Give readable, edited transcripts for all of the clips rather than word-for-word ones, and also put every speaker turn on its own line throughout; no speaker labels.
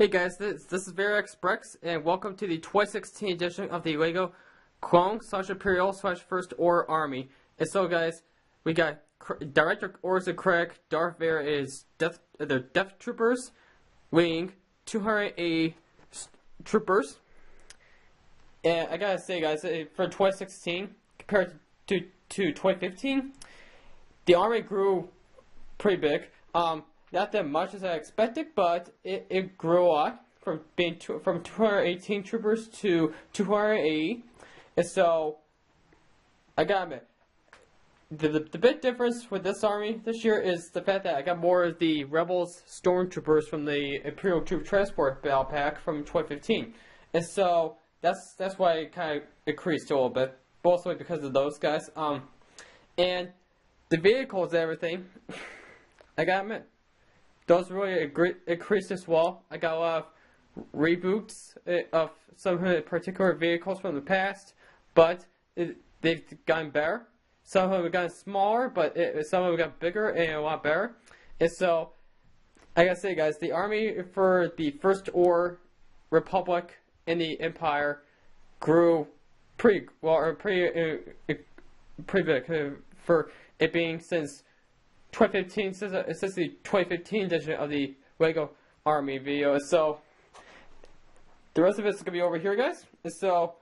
Hey guys, this is Vader Express, and welcome to the 2016 edition of the LEGO Clone / Imperial / First Order Army. And so guys, we got Director Orders of Craig, Darth Vader is the Death Troopers, leading 280 troopers. And I gotta say guys, for 2016, compared to 2015, the army grew pretty big. Not that much as I expected, but it grew a lot from being from 218 troopers to 280. And so, I gotta admit, the big difference with this army this year is the fact that I got more of the Rebels Stormtroopers from the Imperial Troop Transport Battle Pack from 2015. And so, that's why it kind of increased a little bit, mostly because of those guys. And the vehicles and everything, I gotta admit, those really increased as well. I got a lot of reboots of some particular vehicles from the past, but they've gotten better. Some of them have gotten smaller, but some of them got bigger and a lot better. And so, I gotta say guys, the army for the First Order, Republic, and the Empire grew pretty well, or pretty big for it being since 2015, since the 2015 edition of the LEGO Army video. So the rest of it's gonna be over here, guys. And so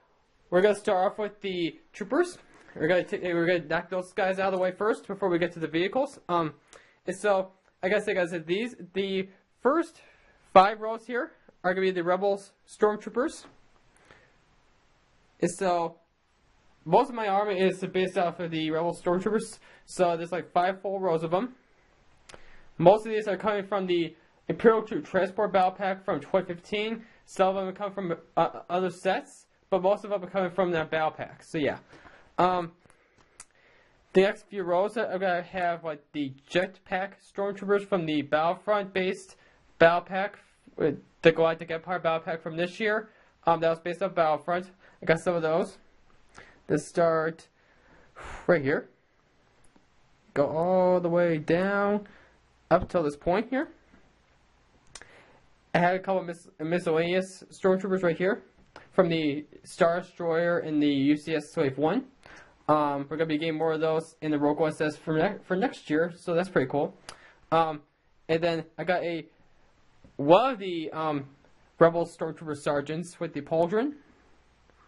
we're gonna start off with the troopers. We're gonna knock those guys out of the way first before we get to the vehicles. And so I gotta say, guys, that the first 5 rows here are gonna be the Rebels Stormtroopers. And so most of my army is based off of the Rebel Stormtroopers, so there's like 5 full rows of them. Most of these are coming from the Imperial Troop Transport Battle Pack from 2015. Some of them come from other sets, but most of them are coming from that Battle Pack. So yeah. The next few rows I'm going to have like the Jetpack Stormtroopers from the Battlefront-based Battle Pack, the Galactic Empire Battle Pack from this year. That was based off Battlefront. I got some of those. Let's start right here. Go all the way down up till this point here. I had a couple of miscellaneous stormtroopers right here from the Star Destroyer and the UCS Slave 1. We're going to be getting more of those in the Rogue One sets for next year, so that's pretty cool. And then I got one of the Rebel Stormtrooper Sergeants with the Pauldron,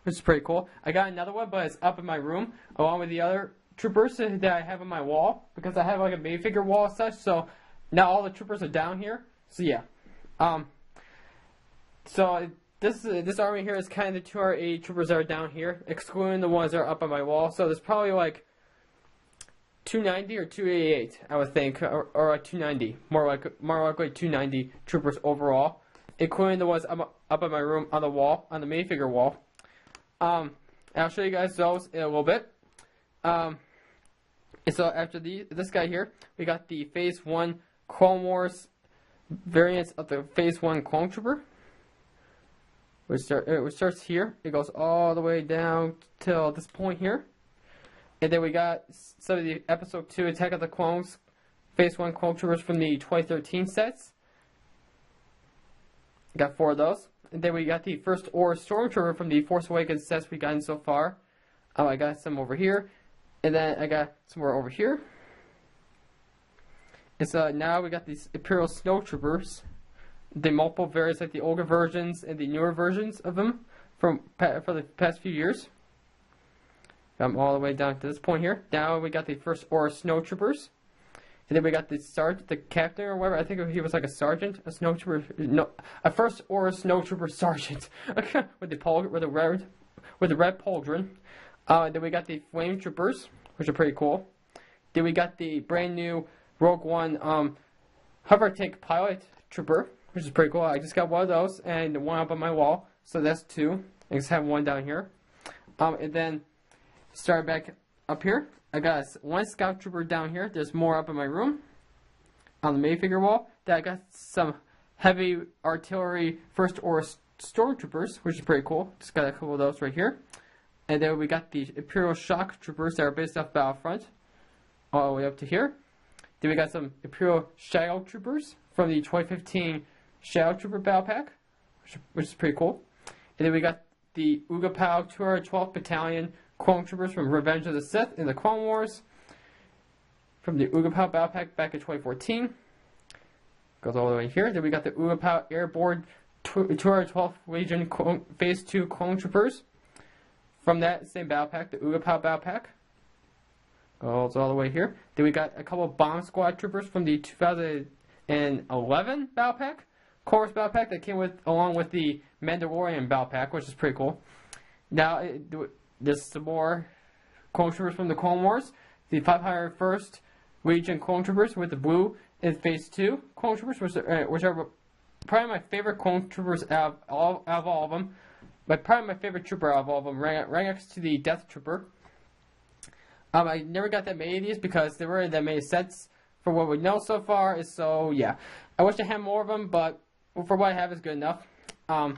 which is pretty cool. I got another one, but it's up in my room, along with the other troopers that I have on my wall, because I have like a minifigure wall and such, so now all the troopers are down here. So yeah. So this army here is kind of the 280 troopers that are down here, excluding the ones that are up on my wall. So there's probably like 290 or 288, I would think, or like 290, more likely 290 troopers overall, including the ones up in my room on the wall, on the minifigure wall. I'll show you guys those in a little bit. And so after this guy here, we got the Phase 1 Clone Wars variants of the Phase 1 Clone Trooper. Which starts here. It goes all the way down till this point here. And then we got some of the Episode 2 Attack of the Clones Phase 1 Clone Troopers from the 2013 sets. Got 4 of those. And then we got the First Order Stormtrooper from the Force Awakens sets we've gotten so far. I got some over here. And then I got some more over here. And so now we got these Imperial Snowtroopers. The multiple variants, like the older versions and the newer versions of them for the past few years. Got them all the way down to this point here. Now we got the First Order Snowtroopers. And then we got the captain or whatever. I think he was like a sergeant, a snowtrooper. No, a First Order Snowtrooper sergeant with the red pauldron. Then we got the Flame Troopers, which are pretty cool. Then we got the brand new Rogue One hover tank pilot trooper, which is pretty cool. I just got one of those and one up on my wall, so that's 2. I just have one down here. And then start back up here. I got 1 scout trooper down here. There's more up in my room on the minifigure wall. Then I got some heavy artillery First Order Stormtroopers, which is pretty cool. Just got a couple of those right here. And then we got the Imperial Shock Troopers that are based off Battlefront, all the way up to here. Then we got some Imperial Shadow Troopers from the 2015 Shadow Trooper Battle Pack, which is pretty cool. And then we got the Ugapao 212th Battalion Clone Troopers from Revenge of the Sith in the Clone Wars. From the Ugapao Battle Pack back in 2014. Goes all the way here. Then we got the Ugapao Airborne 212th Legion Phase 2 Clone Troopers. From that same Battle Pack, the Ugapao Battle Pack. Goes all the way here. Then we got a couple of Bomb Squad Troopers from the 2011 Battle Pack. Chorus Battle Pack that came along with the Mandalorian Battle Pack, which is pretty cool. Now, there's some more Clone Troopers from the Clone Wars. The 501st Legion Clone Troopers with the blue in Phase 2 Clone Troopers, which are probably my favorite Clone Troopers out of all of them. Probably my favorite trooper out of all of them, right next to the Death Trooper. I never got that many of these because there weren't that many sets for what we know so far. So yeah, I wish I had more of them, but for what I have is good enough. I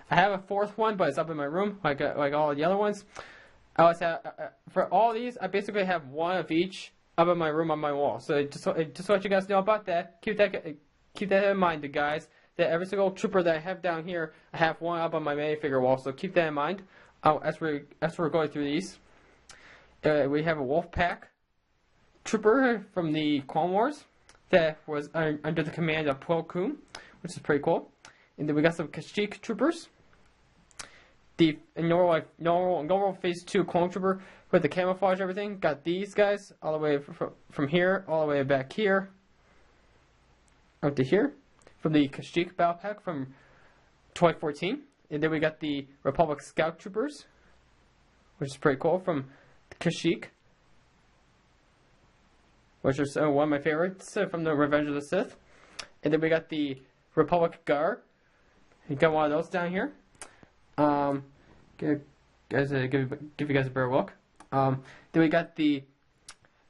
have a fourth one, but it's up in my room, like all the other ones. I always have for all these. I basically have one of each up in my room on my wall. So just to let you guys know about that. Keep that in mind, guys. That every single trooper that I have down here, I have one up on my minifigure wall. So keep that in mind. As we're going through these, we have a Wolfpack trooper from the Clone Wars that was under the command of Plo Koon, which is pretty cool. And then we got some Kashyyyk troopers. The normal Phase 2 Clone Trooper with the camouflage everything. Got these guys all the way from here, all the way back here. Up to here. From the Kashyyyk Battle Pack from 2014. And then we got the Republic Scout Troopers, which is pretty cool, from Kashyyyk. Which is one of my favorites from the Revenge of the Sith. And then we got the Republic Guard. You got one of those down here. Give you guys a better look. Then we got I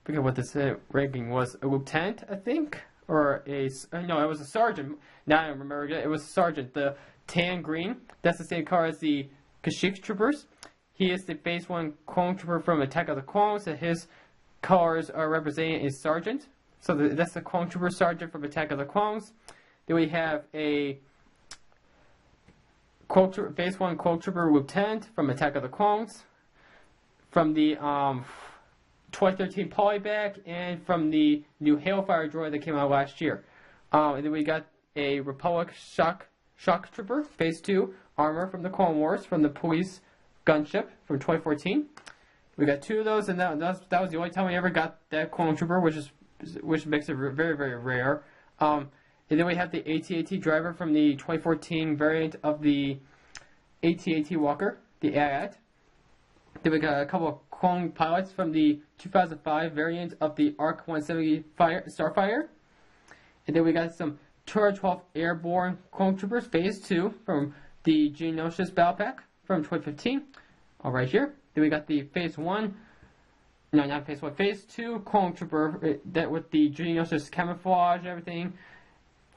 forget what this ranking was, a lieutenant, I think, or no, it was a sergeant. Now I remember it. It was a sergeant. The tan green. That's the same color as the Kashyyyk troopers. He is the Phase 1 Clone Trooper from Attack of the Clones, and his colors are representing a sergeant. So that's the Clone Trooper sergeant from Attack of the Clones. Then we have a Phase 1 Clone Trooper Lieutenant from Attack of the Clones, from the 2013 Polybag, and from the new Hailfire droid that came out last year. And then we got a Republic Shock Trooper, Phase 2 armor from the Clone Wars, from the Police Gunship from 2014. We got two of those, and that was the only time we ever got that Clone Trooper, which makes it very, very rare. And then we have the AT-AT driver from the 2014 variant of the AT-AT Walker, the AT-AT. Then we got a couple of clone pilots from the 2005 variant of the ARC 170 Starfire. And then we got some 212th Airborne Clone Troopers Phase 2 from the Geonosis Battle Pack from 2015. All right here. Then we got the Phase 1, no, not Phase 1, Phase 2 Clone Trooper that with the Geonosis camouflage and everything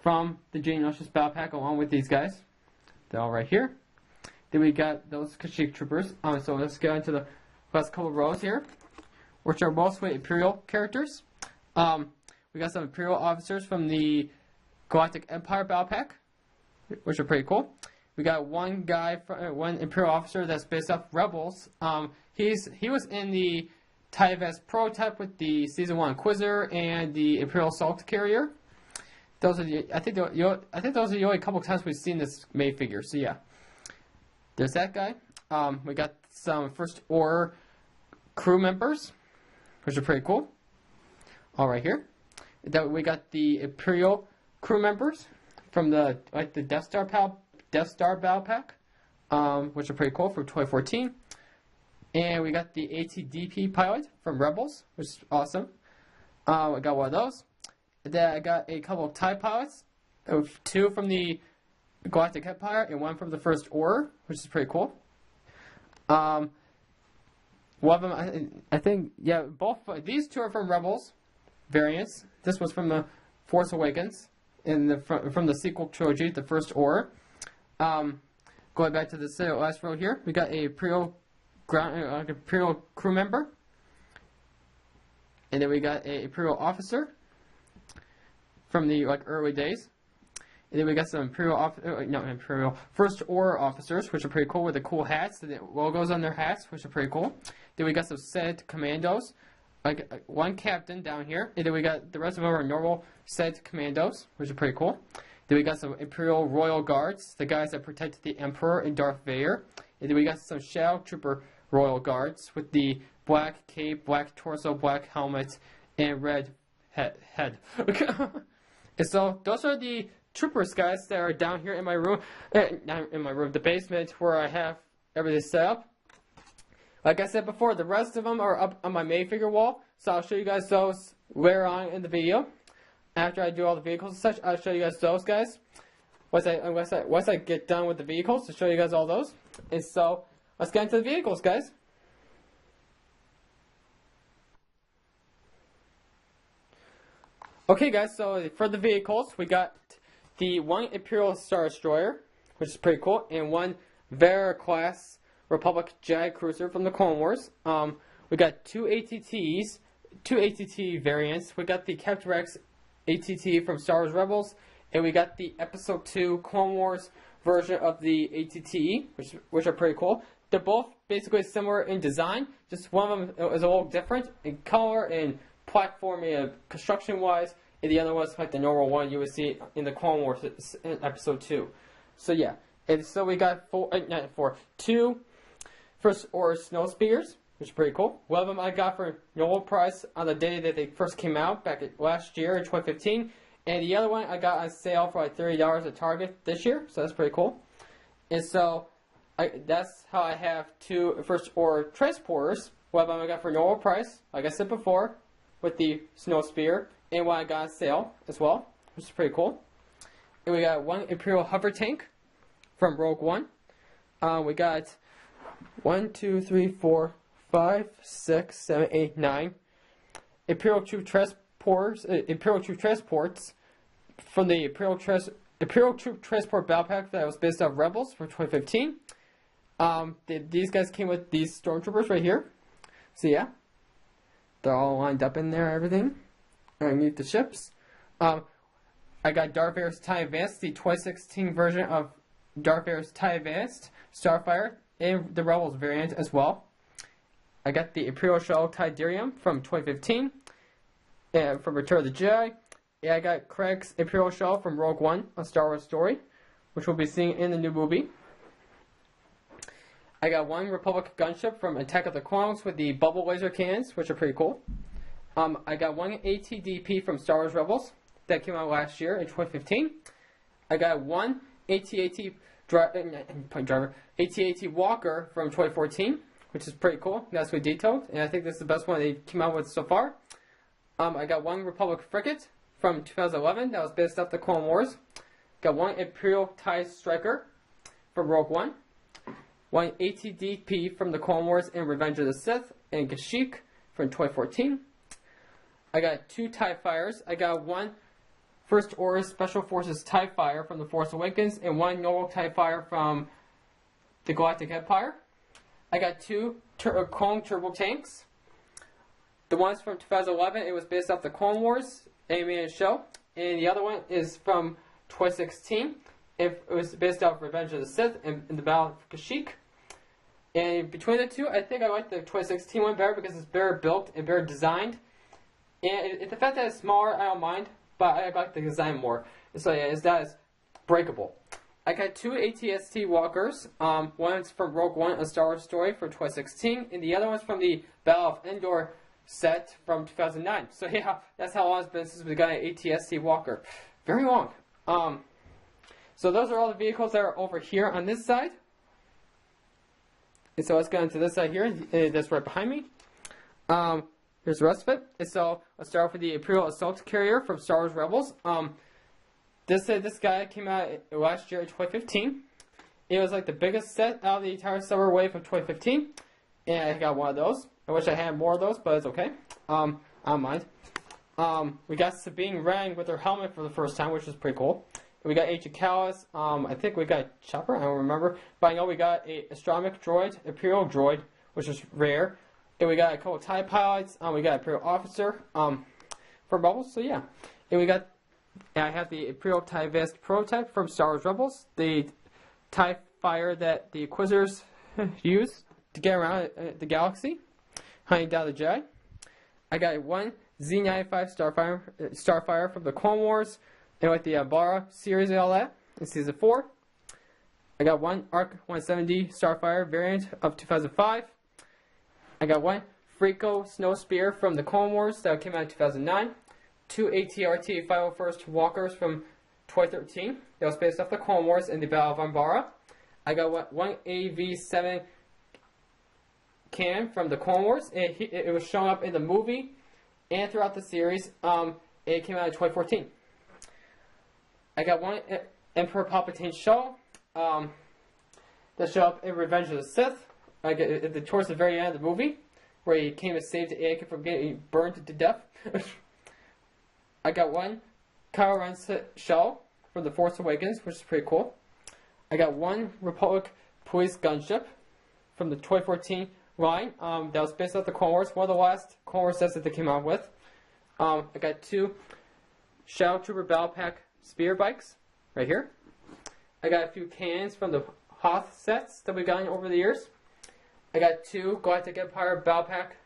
from the Geonosis Battle Pack along with these guys. They're all right here. Then we got those Kashyyyk troopers. So let's get into the last couple of rows here, which are mostly Imperial characters. We got some Imperial officers from the Galactic Empire Battle Pack, which are pretty cool. We got one Imperial officer that's based off Rebels. He was in the TIE Vest prototype with the Season 1 Inquisitor and the Imperial Assault Carrier. I think those are the only couple of times we've seen this made figure. So yeah, there's that guy. We got some First Order crew members, which are pretty cool. All right here. We got the Imperial crew members from the Death Star Battle Pack, which are pretty cool, from 2014. And we got the ATDP pilot from Rebels, which is awesome. I got one of those. Then I got a couple of TIE pilots, two from the Galactic Empire and one from the First Order, which is pretty cool. One of them, I think, yeah, both these two are from Rebels variants. This was from the Force Awakens from the sequel trilogy, the First Order. Going back to the last row here, we got a Imperial crew member, and then we got a Imperial officer from the early days, And then we got some Imperial First Order officers, which are pretty cool with the cool hats, the logos on their hats, which are pretty cool. Then we got some Senate commandos, like one captain down here, and then we got the rest of them are normal Senate commandos, which are pretty cool. Then we got some Imperial Royal Guards, the guys that protect the Emperor and Darth Vader. And then we got some Shadow Trooper Royal Guards with the black cape, black torso, black helmet, and red head. And so those are the troopers, guys, that are down here in my room, not in my room, the basement where I have everything set up. Like I said before, the rest of them are up on my main figure wall, so I'll show you guys those later on in the video. After I do all the vehicles and such, I'll show you guys those, guys. Once I get done with the vehicles, to show you guys all those. And so, let's get into the vehicles, guys. Okay, guys, so for the vehicles, we got the one Imperial Star Destroyer, which is pretty cool, and one Vader-Class Republic Jedi Cruiser from the Clone Wars. We got two ATTs, two ATT variants. We got the Captain Rex ATT from Star Wars Rebels, and we got the Episode 2 Clone Wars version of the ATT, which are pretty cool. They're both basically similar in design, just one of them is a little different in color and platform and construction-wise, and the other one's like the normal one you would see in the Clone Wars in Episode 2. So yeah, and so we got two First Order Snow Spears, which is pretty cool. One of them I got for normal price on the day that they first came out back last year in 2015. And the other one I got on sale for like $30 at Target this year. So that's pretty cool. And so that's how I have two First Order Transporters. One of them I got for normal price, like I said before, with the Snow Spear. And one I got on sale as well, which is pretty cool. And we got one Imperial Hover Tank from Rogue One. We got 1, 2, 3, 4, 5, 6, 7, 8, 9 Imperial Troop Transports from the Imperial Troop Transport Battle Pack that was based off Rebels from 2015. These guys came with these Stormtroopers right here. So yeah, they're all lined up in there, everything underneath the ships. I got Darth Vader's TIE Advanced, the 2016 version of Darth Vader's TIE Advanced Starfighter, and the Rebels variant as well. I got the Imperial Shuttle Tidarium from 2015, and from Return of the Jedi. And I got Craig's Imperial Shuttle from Rogue One, A Star Wars Story, which we'll be seeing in the new movie. I got one Republic gunship from Attack of the Clones with the bubble laser cannons, which are pretty cool. I got one ATDP from Star Wars Rebels that came out last year in 2015. I got one AT-AT Walker from 2014, which is pretty cool, nicely detailed, and I think this is the best one they came out with so far. I got one Republic Frigate from 2011 that was based off the Clone Wars. Got one Imperial TIE Striker from Rogue One. One ATDP from the Clone Wars and Revenge of the Sith and Kashyyyk from 2014. I got two TIE Fighters. I got one First Order Special Forces TIE Fighter from the Force Awakens and one normal TIE Fighter from the Galactic Empire. I got two Clone Turbo Tanks. The one's from 2011. It was based off the Clone Wars animated show. And the other one is from 2016. It was based off Revenge of the Sith and the Battle of Kashyyyk. And between the two, I think I like the 2016 one better because it's better built and better designed. And the fact that it's smaller, I don't mind, but I like the design more. So yeah, it's breakable. I got two ATST walkers. One's from Rogue One, A Star Wars Story from 2016, and the other one's from the Battle of Endor set from 2009. So yeah, that's how long it's been since we got an ATST walker. Very long. So those are all the vehicles that are over here on this side. And so let's go into this side here. That's right behind me. Here's the rest of it. And so let's start off with the Imperial Assault Carrier from Star Wars Rebels. This guy came out last year in 2015. It was like the biggest set out of the entire summer wave of 2015. And I got one of those. I wish I had more of those, but it's okay. I don't mind. We got Sabine Wren with her helmet for the first time, which is pretty cool. And we got Agent Callus. I think we got Chopper. I don't remember. But I know we got a astronomic droid, Imperial droid, which is rare. And we got a couple TIE pilots. We got Imperial officer from Rebels. So yeah. And we got And I have the Imperial TIE Vest prototype from Star Wars Rebels, the TIE Fighter that the Inquisitors use to get around the galaxy, hunting down the Jedi. I got one Z95 Starfighter from the Clone Wars, and like the Bara series and all that in Season 4. I got one ARC 170 Starfighter variant of 2005. I got one Freako Snow Spear from the Clone Wars that came out in 2009. Two ATRT 501st Walkers from 2013 that was based off the Clone Wars and the Battle of Umbara. I got one AV7 cannon from the Clone Wars. It was shown up in the movie and throughout the series. It came out in 2014. I got one Emperor Palpatine shell that showed up in Revenge of the Sith, towards the very end of the movie, where he came and saved Anakin from getting burned to death. I got one Kylo Ren shell from the Force Awakens, which is pretty cool. I got one Republic Police gunship from the 2014 line that was based off the Clone Wars, one of the last Clone Wars sets that they came out with. I got two Shadow Trooper Battle Pack spear bikes right here. I got a few cannons from the Hoth sets that we've gotten over the years. I got two Galactic Empire Battle Pack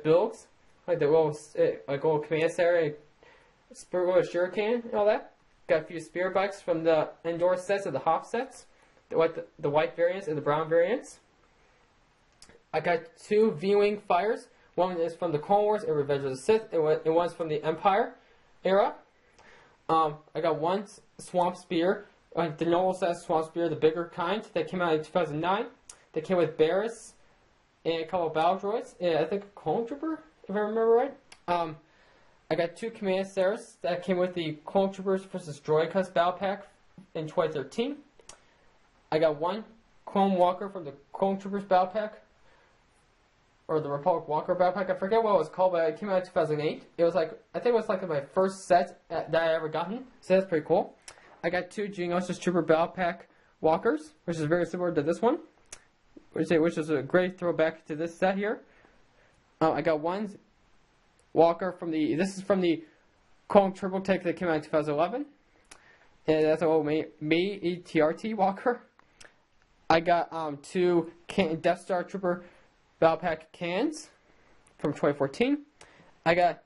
builds, like the little command center, shuriken and all that. Got a few spear bikes from the Endor sets and the Hoth sets, the white variants and the brown variants. I got two V-Wing fighters. One is from the Clone Wars and Revenge of the Sith, and one's from the Empire era. I got one Swamp Spear, the normal size Swamp Spear, the bigger kind, that came out in 2009. That came with Barris and a couple of battle droids, and I think a Clone Trooper, if I remember right. I got two Command Centers that came with the Clone Troopers vs. Droid Cuts Battle Pack in 2013. I got one Clone Walker from the Clone Troopers Battle Pack, or the Republic Walker Battle Pack. I forget what it was called, but it came out in 2008. It was like, I think it was like my first set that I ever gotten, so that's pretty cool. I got two Geonosis Trooper Battle Pack Walkers, which is very similar to this one, which is a great throwback to this set here. I got one Walker from this is from the Clone Turbo Tech that came out in 2011. And that's a old May ATRT Walker. I got two Death Star Trooper Battle Pack cans from 2014. I got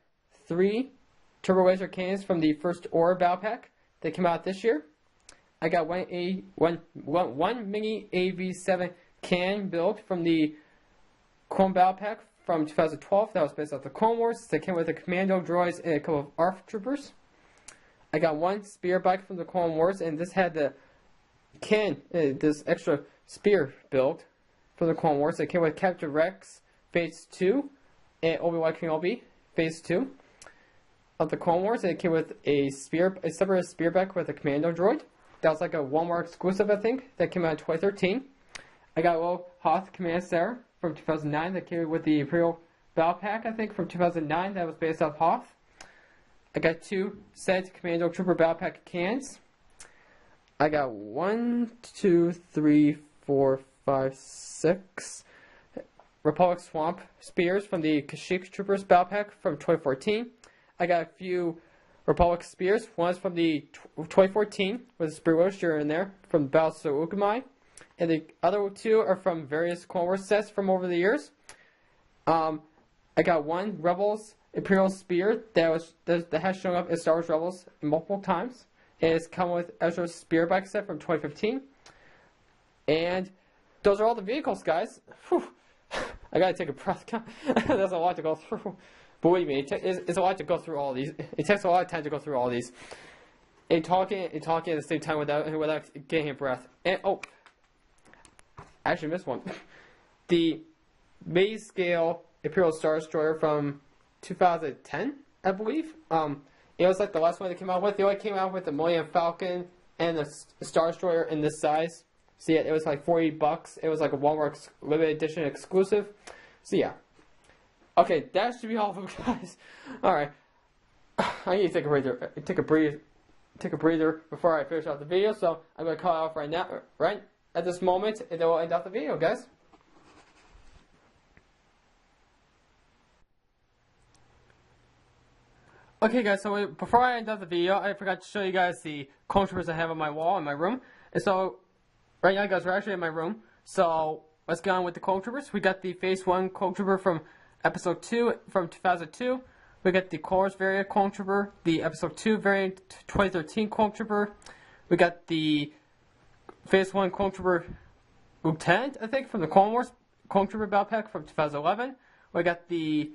three Turbo Laser cans from the first Aura Battle Pack that came out this year. I got one mini AV7 can build from the Clone Battle Pack from 2012 that was based off the Clone Wars. That came with the Commando droids and a couple of ARF troopers. I got one spear bike from the Clone Wars, and this had the this extra spear build from the Clone Wars. That came with Captain Rex Phase 2 and Obi-Wan Kenobi Phase 2 of the Clone Wars. And it came with a separate spear bike with a Commando droid. That was like a Walmart exclusive, I think, that came out in 2013. I got a little Hoth Command Center from 2009 that came with the Imperial Battle Pack, I think, from 2009 that was based off Hoth. I got two set Commando Trooper Battle Pack cans. I got 1, 2, 3, 4, 5, 6 Republic Swamp Spears from the Kashyyyk Troopers Battle Pack from 2014. I got a few Republic Spears. One's from the 2014 with a Spear Roaster in there from Battle of Ukamai. And the other two are from various Clone Wars sets from over the years. I got one Rebels Imperial Spear that has shown up in Star Wars Rebels multiple times. And it's come with Ezra's Spear Bike set from 2015. And those are all the vehicles, guys. Whew. I gotta take a breath. That's a lot to go through. Believe me, it's a lot to go through all these. It takes a lot of time to go through all these. And talking at the same time without getting a breath. And I actually missed one. The Maze Scale Imperial Star Destroyer from 2010, I believe. It was like the last one they came out with. They only came out with the Millennium Falcon and the Star Destroyer in this size. So yeah, it was like $40. It was like a Walmart limited edition exclusive. So yeah. Okay, that should be all of them, guys. Alright. I need to take a breather. Take a breather before I finish off the video. So I'm gonna cut off right now, right at this moment, and then we'll end off the video, guys. Okay guys, so before I end up the video, I forgot to show you guys the clone troopers I have on my wall in my room. And so, right now guys, we're actually in my room. So, let's get on with the clone troopers. We got the Phase 1 clone trooper from Episode 2 from 2002. We got the Core variant clone trooper, the Episode 2 variant 2013 clone trooper. We got the Phase 1 clone trooper Lieutenant, I think, from the Clone Wars clone trooper battle pack from 2011. We got the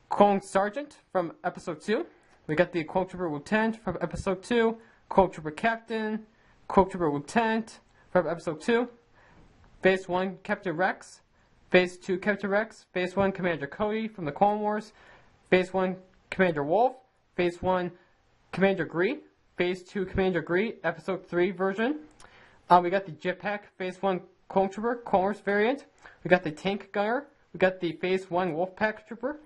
Clone Sergeant from Episode 2. We got the Clone Trooper Lieutenant from Episode 2. Clone Trooper Captain. Clone Trooper Lieutenant from Episode 2. Phase 1 Captain Rex. Phase 2 Captain Rex. Phase 1 Commander Cody from the Clone Wars. Phase 1 Commander Wolf. Phase 1 Commander Gree. Phase 2 Commander Gree, Episode 3 version. We got the Jetpack Phase 1 Clone Trooper, Clone Wars variant. We got the Tank Gunner. We got the Phase 1 Wolfpack Trooper.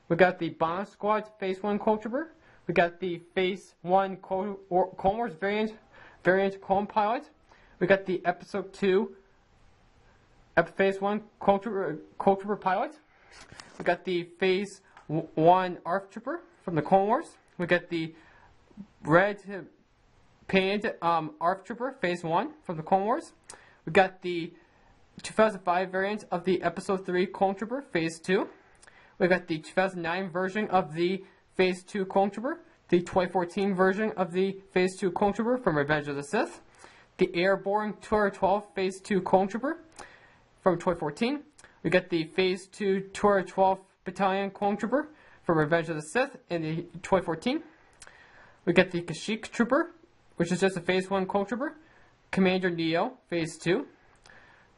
We got the Bomb Squad Phase 1 Clone Trooper. We got the Phase 1 Clone Wars variant Clone Pilot. We got the Episode 2 Phase 1 Clone Trooper Pilot. We got the Phase 1 ARF Trooper from the Clone Wars. We got the red painted ARF Trooper Phase 1 from the Clone Wars. We got the 2005 variant of the Episode 3 Clone Trooper Phase 2. We got the 2009 version of the Phase 2 Clone Trooper, the 2014 version of the Phase 2 Clone Trooper from Revenge of the Sith, the Airborne 212 Phase 2 Clone Trooper from 2014. We got the Phase 2 212 Battalion Clone Trooper from Revenge of the Sith in the 2014. We got the Kashyyyk Trooper, which is just a Phase 1 Clone Trooper, Commander Neo Phase 2.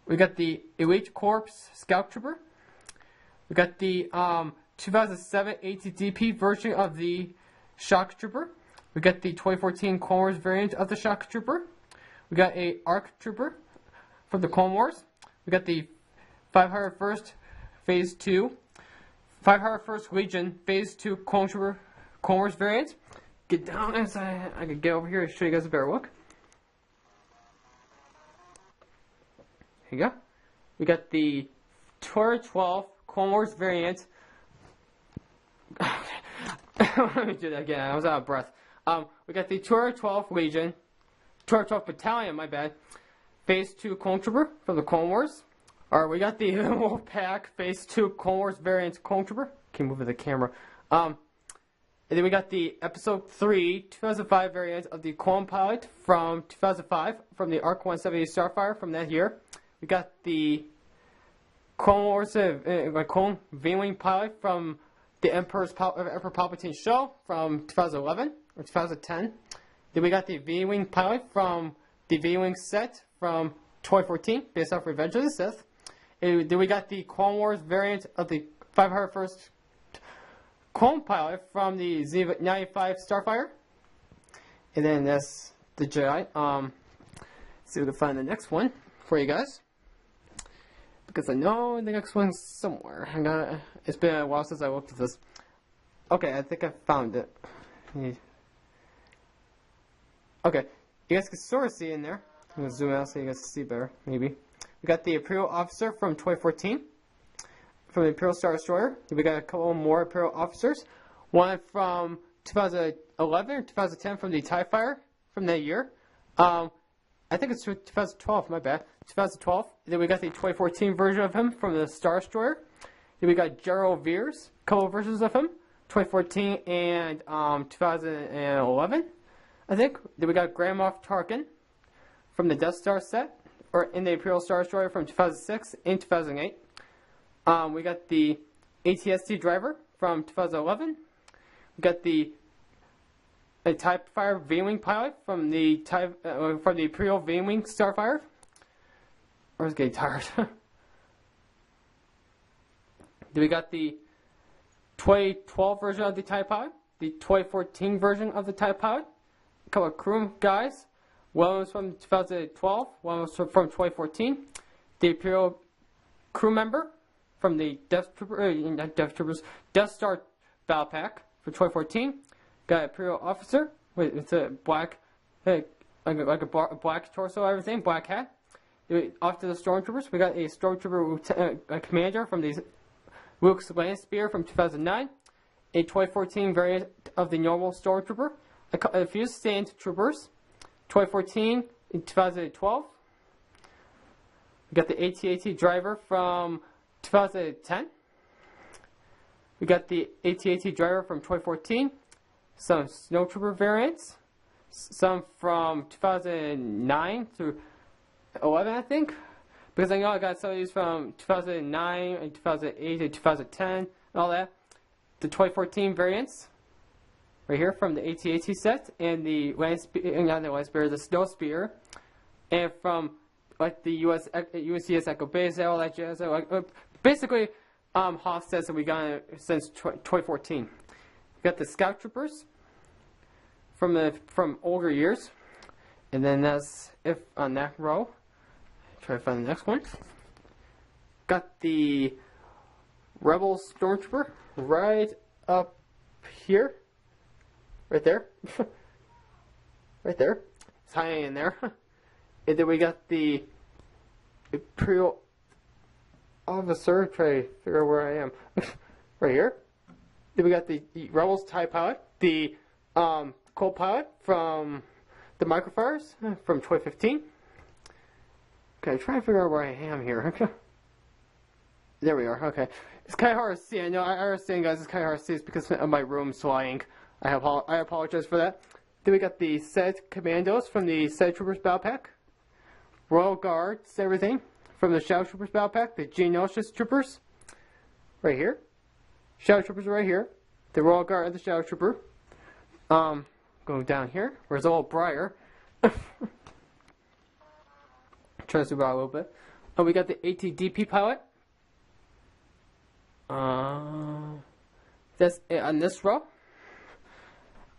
We got the Elite Corps Scout Trooper. We got the 2007 ATDP version of the Shock Trooper. We got the 2014 Clone Wars variant of the Shock Trooper. We got a ARC Trooper from the Clone Wars. We got the 501st Phase 2, 501st Legion Phase 2 Clone Trooper Clone Wars variant. Get down as I can get over here and show you guys a better look. Here you go. We got the 12 Clone Wars variant. Let me do that again. I was out of breath. We got the 12 Legion, 12 Battalion, my bad. Phase 2 Clone Trooper from the Clone Wars. Alright, we got the Wolfpack Phase 2 Clone Wars variant Clone Trooper. Can move the camera. And then we got the Episode 3 2005 variant of the Clone Pilot from 2005 from the ARC 170 Starfire from that year. We got the Clone Wars Clone V-Wing Pilot from the Emperor Palpatine show from 2011 or 2010. Then we got the V-Wing Pilot from the V-Wing set from 2014 based off Revenge of the Sith. And then we got the Clone Wars variant of the 501st Clone Pilot from the Z95 Starfire. And then that's the Jedi. Let's see if we can find the next one for you guys. Because I know the next one's somewhere. It's been a while since I looked at this. Okay, I think I found it. Okay, you guys can sort of see in there. I'm going to zoom out so you guys can see better, maybe. We got the Imperial Officer from 2014. From the Imperial Star Destroyer. We got a couple more Imperial Officers. One from 2011 or 2010 from the TIE Fighter from that year. I think it's 2012, my bad. 2012. Then we got the 2014 version of him from the Star Destroyer. Then we got Gerald Veers, a couple of versions of him. 2014 and 2011, I think. Then we got Grand Moff Tarkin from the Death Star set, or in the Imperial Star Destroyer from 2006 and 2008. We got the ATST driver from 2011. We got the TIE Fighter V-Wing pilot from the Imperial V-Wing Starfire. I was getting tired. Then we got the 2012 version of the TIE pilot, the 2014 version of the TIE pilot. A couple of crew guys. One was from 2012, one was from 2014. The Imperial crew member from the Death Star Battle Pack for 2014. Got an Imperial officer with a black, like a black torso, everything, black hat. Off to the Stormtroopers, we got a Stormtrooper commander from the Luke's Land Spear from 2009. a 2014 variant of the normal Stormtrooper, a few stand troopers, 2014 in 2012. We got the AT-AT driver from 2010. We got the AT-AT driver from 2014. Some Snowtrooper variants. Some from 2009 through 11, I think. Because I know I got some of these from 2009 and 2008 and 2010 and all that. The 2014 variants. Right here from the AT-AT set. And the the Snow Spear. And from like the USCS Echo Base, all that jazz. Basically, Hoth sets that we got since 2014. We got the Scout Troopers from older years, and then that's if on that row. Try to find the next one. Got the Rebel Stormtrooper right up here, right there, right there. It's hanging in there. And then we got the Imperial officer. Try to figure out where I am. Right here. Then we got the Rebels TIE pilot, the co-pilot from the microfires from 2015. Okay, trying to figure out where I am here. There we are. Okay, it's kind of hard to see. I know. I understand, guys. It's kind of hard to see. It's because of my room swaying. I apologize for that. Then we got the Set Commandos from the Set Troopers Battle Pack. Royal Guards, everything from the Shadow Troopers Battle Pack. The Geonosis Troopers, right here. Shadow Troopers right here. The Royal Guard and the Shadow Trooper. Going down here. Where's old Briar? Try to zoom out a little bit. We got the ATDP pilot. That's it on this row.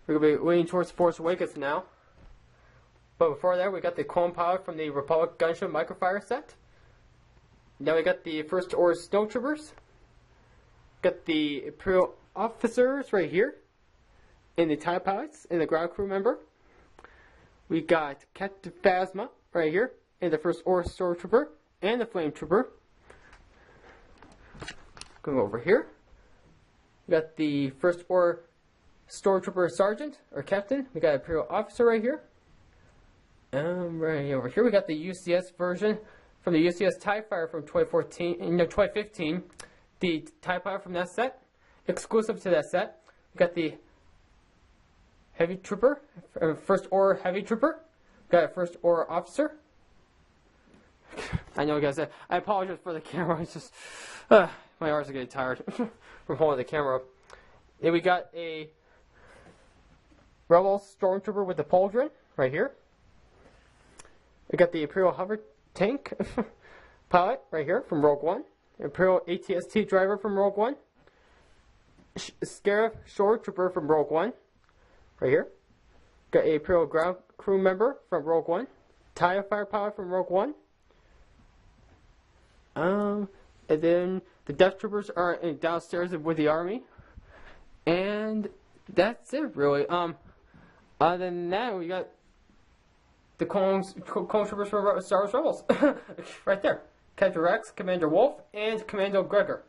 We're going to be leaning towards Force Awakens now. But before that, we got the Clone Pilot from the Republic Gunship Microfire set. Now we got the First Order Snowtroopers. Got the Imperial officers right here. And the TIE pilots and the ground crew member. We got Captain Phasma right here. And the First Order Stormtrooper. And the Flame Trooper. Going over here. We got the First Order Stormtrooper Sergeant or Captain. We got Imperial officer right here. Right over here we got the UCS version from the UCS TIE Fighter from 2015. The TIE Fighter from that set, exclusive to that set. We got the Heavy Trooper, First Order Heavy Trooper. We got a First Order Officer. I know, guys. I apologize for the camera. It's just my arms are getting tired from holding the camera. Then we got a Rebel Stormtrooper with the pauldron right here. We got the Imperial Hover Tank pilot right here from Rogue One. Imperial ATST driver from Rogue One. Scarab Shore Trooper from Rogue One. Right here. Got a Imperial ground crew member from Rogue One. TIE Fire pilot from Rogue One. And then the Death Troopers are downstairs with the army. And that's it, really. Other than that, we got the clone troopers from Star Wars Rebels. Right there. Captain Rex, Commander Wolf, and Commando Gregor.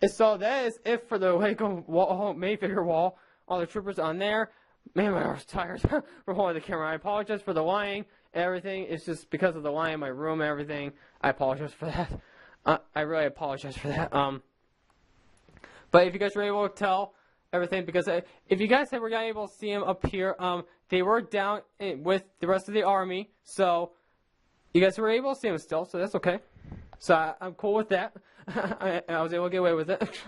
And so that is it for the Lego wall, main figure wall. All the troopers on there. Man, my arm's tired from holding the camera. I apologize for the lying and everything. It's just because of the lying in my room and everything. I apologize for that. I really apologize for that. But if you guys were able to tell everything, because if you guys were not able to see them up here, they were down with the rest of the army, so you guys were able to see them still, so that's okay. So I'm cool with that. I was able to get away with it.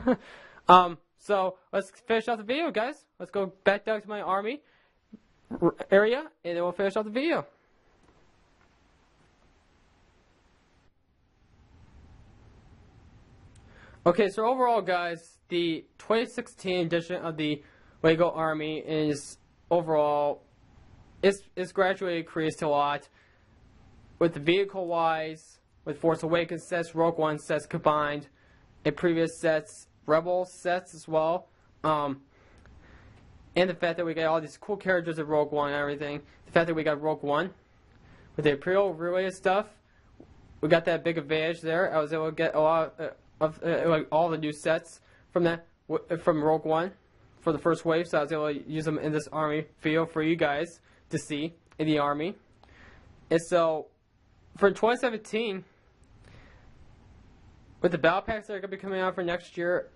So let's finish off the video, guys. Let's go back down to my army area, and then we'll finish off the video. Okay, so overall, guys, the 2016 edition of the Lego Army is overall it's gradually increased a lot with the vehicle-wise, with Force Awakens sets, Rogue One sets combined, and previous sets, Rebel sets as well, and the fact that we got all these cool characters of Rogue One and everything. The fact that we got Rogue One with the Imperial related stuff, we got that big advantage there. I was able to get a lot of like all the new sets from Rogue One for the first wave, so I was able to use them in this army video for you guys to see in the army. And so, for 2017, with the battle packs that are going to be coming out for next year,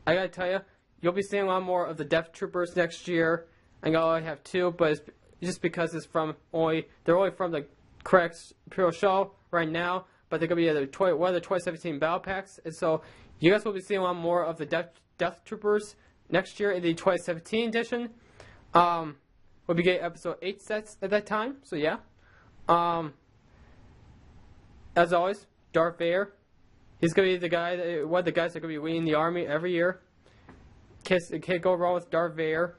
I gotta tell you, you'll be seeing a lot more of the Death Troopers next year. I know I only have 2, but it's just because it's they're only from the correct Imperial show right now, but they're gonna be one of the 2017 battle packs, and so you guys will be seeing a lot more of the Death Troopers next year in the 2017 edition. We'll be getting episode 8 sets at that time, so yeah. As always, Darth Vader. He's gonna be the guy, one of the guys that are gonna be leading the army every year. Can't go wrong with Darth Vader.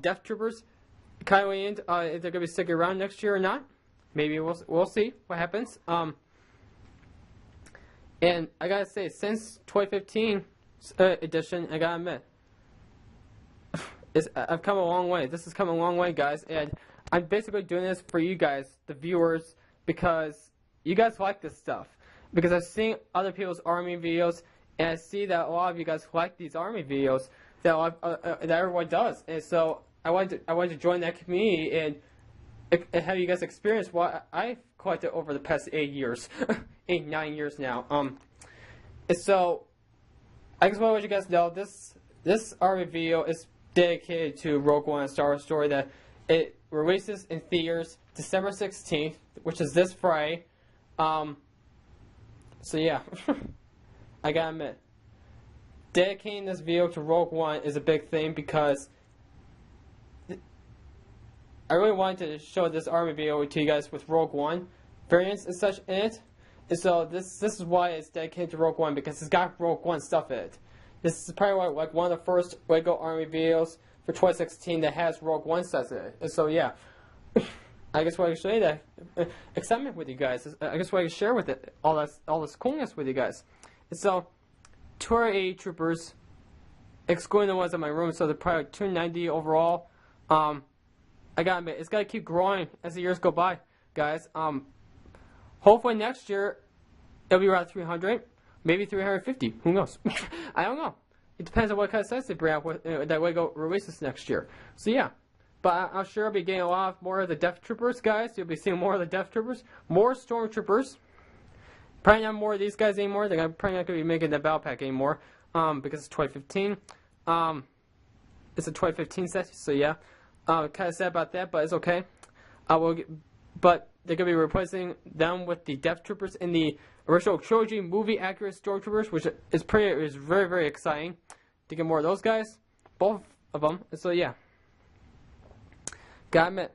Death Troopers, kind of leaned if they're gonna be sticking around next year or not. Maybe we'll see what happens. And I gotta say, since 2015 edition, I gotta admit, I've come a long way. This has come a long way, guys, and I'm basically doing this for you guys, the viewers, because you guys like this stuff. Because I've seen other people's army videos, and I see that a lot of you guys like these army videos that everyone does. And so I wanted to join that community and have you guys experience what I've collected over the past 8 years, 9 years now. And so I just want to let you guys know this army video is dedicated to Rogue One: A Star Wars Story. That it releases in theaters December 16th, which is this Friday. So yeah, I gotta admit, dedicating this video to Rogue One is a big thing because I really wanted to show this army video to you guys with Rogue One variants and such in it. And so this is why it's dedicated to Rogue One, because it's got Rogue One stuff in it. This is probably like one of the first Lego army videos for 2016 that has Rogue One stuff in it. And so yeah. I just want to show you that excitement with you guys. I just want to share with it all this coolness with you guys. And so, 280 troopers, excluding the ones in my room, so they're probably like 290 overall. I gotta admit, it's gotta keep growing as the years go by, guys. Hopefully next year it'll be around 300, maybe 350. Who knows? I don't know. It depends on what kind of sets they bring out with that Lego releases next year. So yeah. But I'm sure I'll be getting a lot more of the Death Troopers, guys. You'll be seeing more of the Death Troopers. More Stormtroopers. Probably not more of these guys anymore. They're probably not going to be making the battle pack anymore. Because it's 2015. It's a 2015 set, so yeah. Kind of sad about that, but it's okay. But they're going to be replacing them with the Death Troopers in the original trilogy movie accurate Stormtroopers, which is very, very exciting to get more of those guys. Both of them. So yeah. Gotta admit,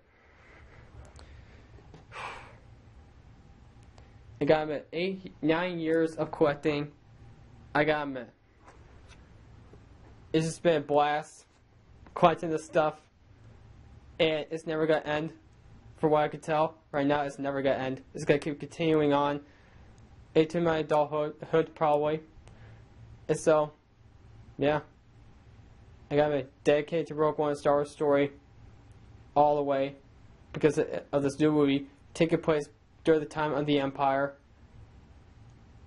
9 years of collecting, I gotta admit, it's just been a blast collecting this stuff, and it's never gonna end, from what I could tell. Right now, it's never gonna end. It's gonna keep continuing on into my adulthood, probably. And so, yeah, I gotta admit, dedicated to Rogue One: A Star Wars Story. All the way, because of this new movie taking place during the time of the Empire.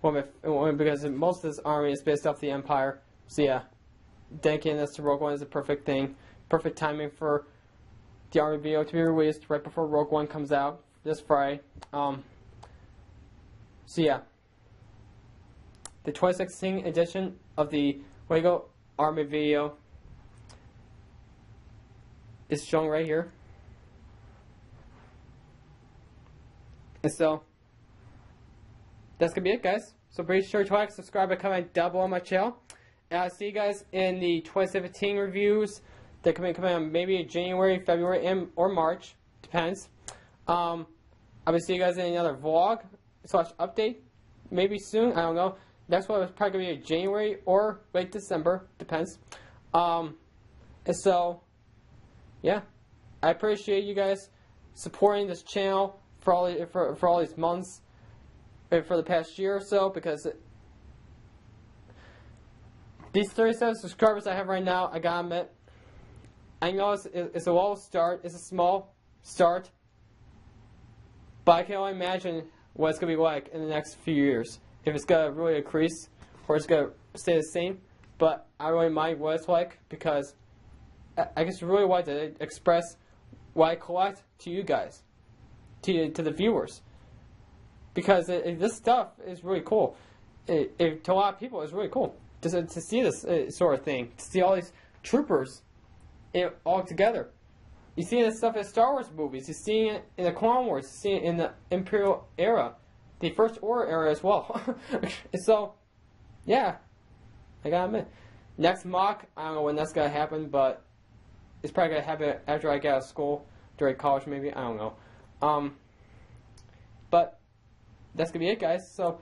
Because most of this army is based off the Empire. So yeah, dedicating this to Rogue One is a perfect thing. Perfect timing for the army video to be released right before Rogue One comes out this Friday. So yeah, the 2016 edition of the Lego army video is shown right here. And so, that's going to be it, guys. So be sure to like, subscribe, and comment down below on my channel. And I'll see you guys in the 2017 reviews. They're coming out maybe in January, February, or March. Depends. I will see you guys in another vlog / update. Maybe soon. I don't know. Next one is probably going to be in January or late December. Depends. And so, yeah. I appreciate you guys supporting this channel for all these months, for the past year or so, because these 37 subscribers I have right now, I gotta admit, I know it's a low start, it's a small start, but I can only imagine what it's gonna be like in the next few years. If it's gonna really increase or it's gonna stay the same, but I don't really mind what it's like, because I just really want to express what I collect to you guys, to the viewers, because this stuff is really cool. To a lot of people, it's really cool to see this sort of thing, to see all these troopers all together. You see this stuff in Star Wars movies. You see it in the Clone Wars. You see it in the Imperial era, the First Order era as well. So, yeah, I gotta admit, next mock, I don't know when that's gonna happen, but it's probably gonna happen after I get out of school, during college maybe. I don't know. But that's gonna be it, guys. So,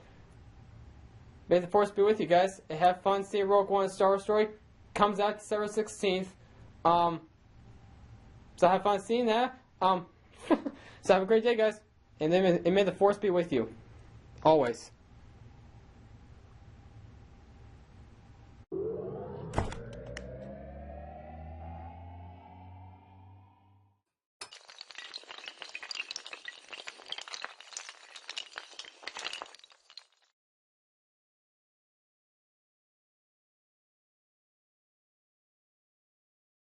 may the Force be with you guys. And have fun seeing Rogue One: A Star Wars Story. Comes out December 16th. So have fun seeing that. So have a great day, guys. And may the Force be with you. Always.